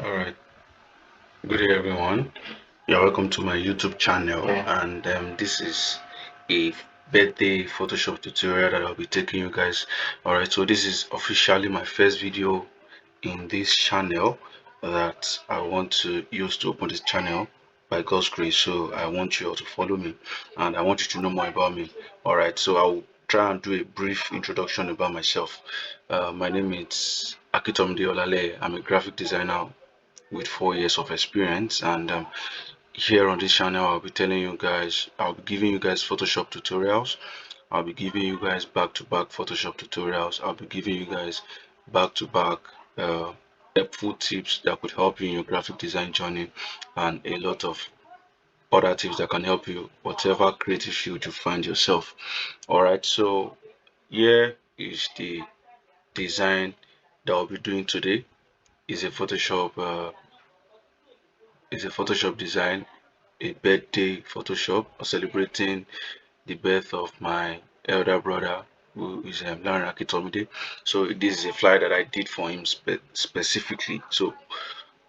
All right, good day everyone. You're welcome to my YouTube channel, and this is a birthday Photoshop tutorial that I'll be taking you guys. All right, so this is officially my first video in this channel that I want to use to open this channel by God's grace. So I want you all to follow me, and I want you to know more about me. All right, so I'll try and do a brief introduction about myself. My name is Akitomde Olale. I'm a graphic designer with 4 years of experience, and here on this channel I'll be telling you guys, I'll be giving you guys Photoshop tutorials. I'll be giving you guys back-to-back Photoshop tutorials. I'll be giving you guys back-to-back helpful tips that could help you in your graphic design journey, and a lot of other tips that can help you whatever creative field you find yourself. All right, so here is the design that I'll be doing today. Is a Photoshop design, a birthday Photoshop celebrating the birth of my elder brother, who is Larry Akitomide. So this is a flyer that I did for him specifically. So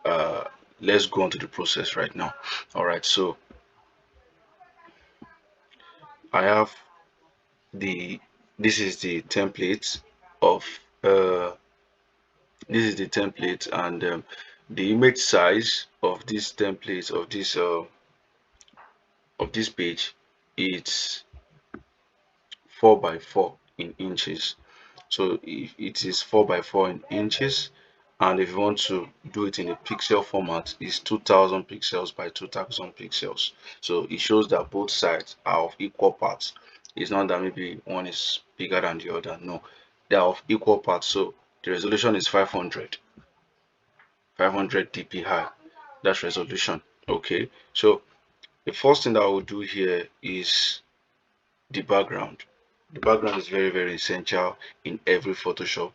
uh, let's go on to the process right now. All right, so I have the this is the template of uh, this is the template, and the image size of this template of this page, it's 4 by 4 in inches. So if it is 4 by 4 in inches, and if you want to do it in a pixel format, it's 2000 pixels by 2000 pixels. So it shows that both sides are of equal parts. It's not that maybe one is bigger than the other. No, they are of equal parts. So the resolution is 500 dpi. That's resolution. Okay, so the first thing that I will do here is the background. The background is very essential in every Photoshop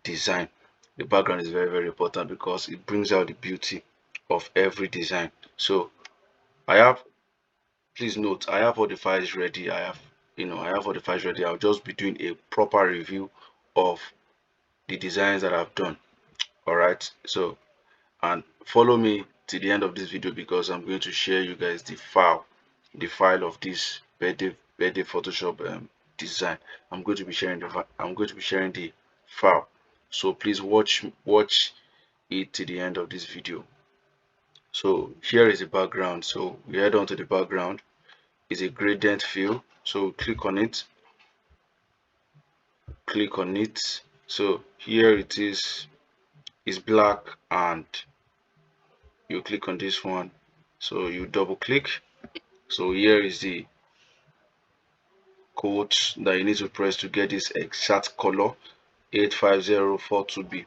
design. The background is very important because it brings out the beauty of every design. So I have, please note, I have all the files ready. I have all the files ready. I'll just be doing a proper review of the designs that I've done. All right, so and follow me to the end of this video because I'm going to share you guys the file of this birthday Photoshop design. I'm going to be sharing the file. So please watch it to the end of this video. So here is the background. So we head on to the background. Is a gradient fill. So click on it. So here it is black, and you click on this one. So you double click. So here is the code that you need to press to get this exact color 85042B.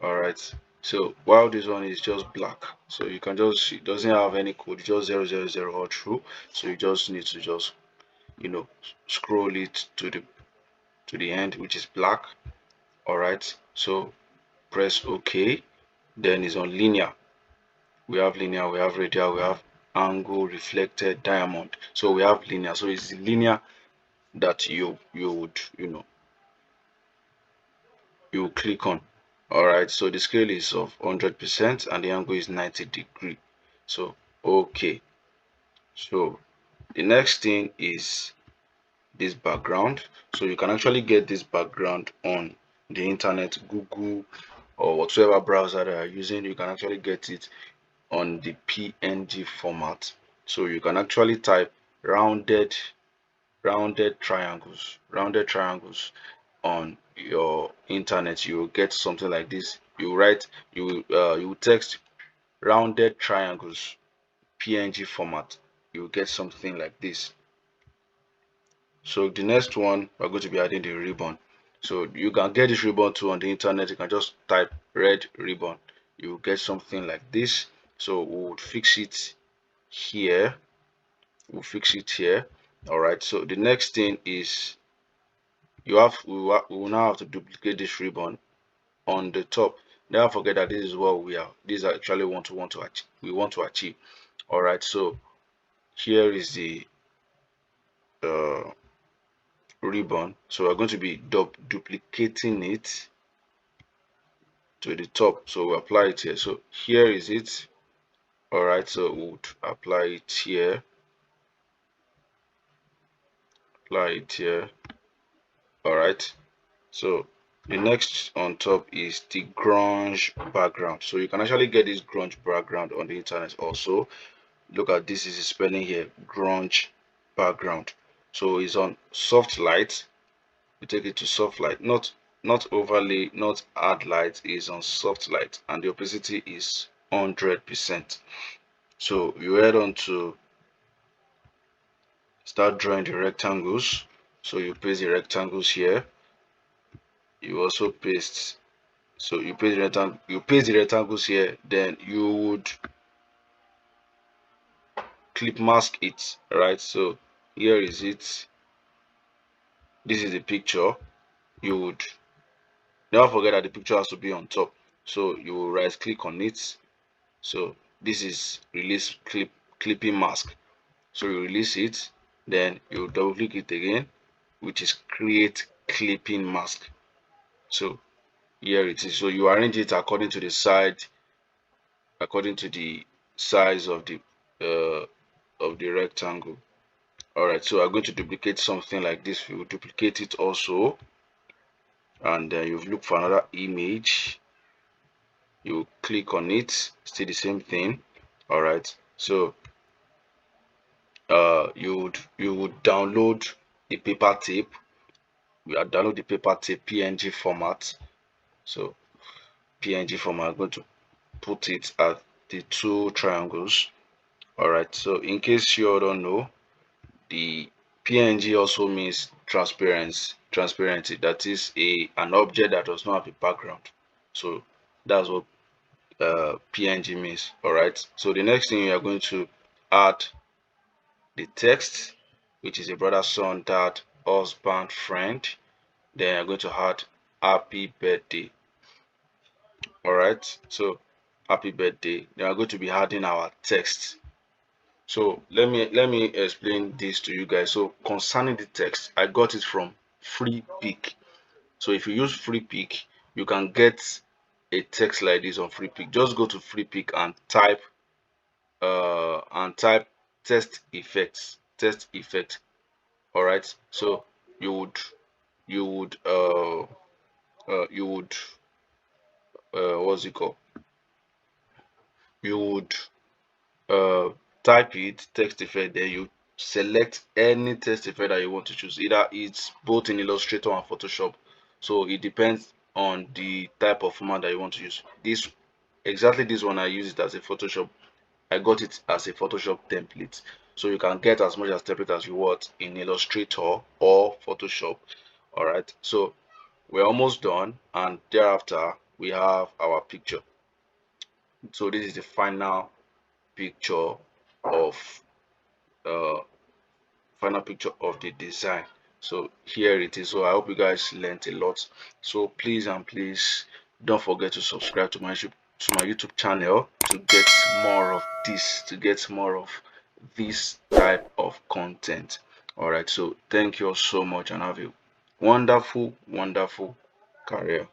All right, so while this one is just black, so you can just, it doesn't have any code, just 000 all through. So you just need to just, you know, scroll it to the end, which is black. All right, so press OK. Then it's on linear. We have linear, we have radial, we have angle, reflected, diamond. So we have linear. So it's the linear that you would, you click on. All right, so the scale is of 100% and the angle is 90 degree. So okay, so the next thing is this background. So you can actually get this background on the internet, Google or whatever browser that you're using. You can actually get it on the PNG format. So you can actually type rounded rounded triangles on your internet. You will get something like this. You text rounded triangles PNG format. You will get something like this. So the next one, we're going to be adding the ribbon. So you can get this ribbon too on the internet. You can just type red ribbon. You will get something like this. So we'll fix it here. All right, so the next thing is we will now have to duplicate this ribbon on the top. Never forget that this is what this is actually we want to achieve. All right, so here is the uh, ribbon. So we're going to be duplicating it to the top. So we apply it here. So here is it. All right, so we would apply it here. Apply it here. All right. So the next on top is the grunge background. So you can actually get this grunge background on the internet also. Look at this is the spelling here, grunge background. So it's on soft light. We take it to soft light, not overlay, not hard light, is on soft light, and the opacity is 100%. So you head on to start drawing the rectangles. So you paste the rectangles here. You also paste, so you paste the rectangles here, then you would clip mask it, right? So here is it. This is the picture. You would never forget that the picture has to be on top. So you will right click on it. So this is release clipping mask. So you release it, then you double click it again, which is create clipping mask. So here it is. So you arrange it according to the according to the size of the rectangle. All right, so I'm going to duplicate something like this. We will duplicate it also, and then you look for another image. You click on it, still the same thing. All right, so you would download the paper tape. We are download the paper tape PNG format. So PNG format, I'm going to put it at the two triangles. All right, so in case you all don't know, the PNG also means transparency. That is an object that does not have a background. So that's what PNG means. All right, so the next thing you are going to add the text, which is a brother, son, dad, husband, friend. Then I'm going to add happy birthday. All right, so happy birthday. Then I'm going to be adding our text. So let me explain this to you guys. So concerning the text, I got it from free pick. So if you use free pick, you can get a text like this on free pick. Just go to free pick and type test effect. All right, so you would you would you would what's it called, you would uh type it text effect, then you select any text effect that you want to choose. Either it's both in Illustrator and Photoshop, so it depends on the type of format that you want to use. This one, I use it as a Photoshop. I got it as a Photoshop template, so you can get as much as template as you want in Illustrator or Photoshop. All right, so we're almost done, and thereafter we have our picture. So this is the final picture of uh the design. So here it is. So I hope you guys learned a lot. So please and please don't forget to subscribe to my YouTube channel to get more of this type of content. All right, so thank you all so much and have a wonderful career.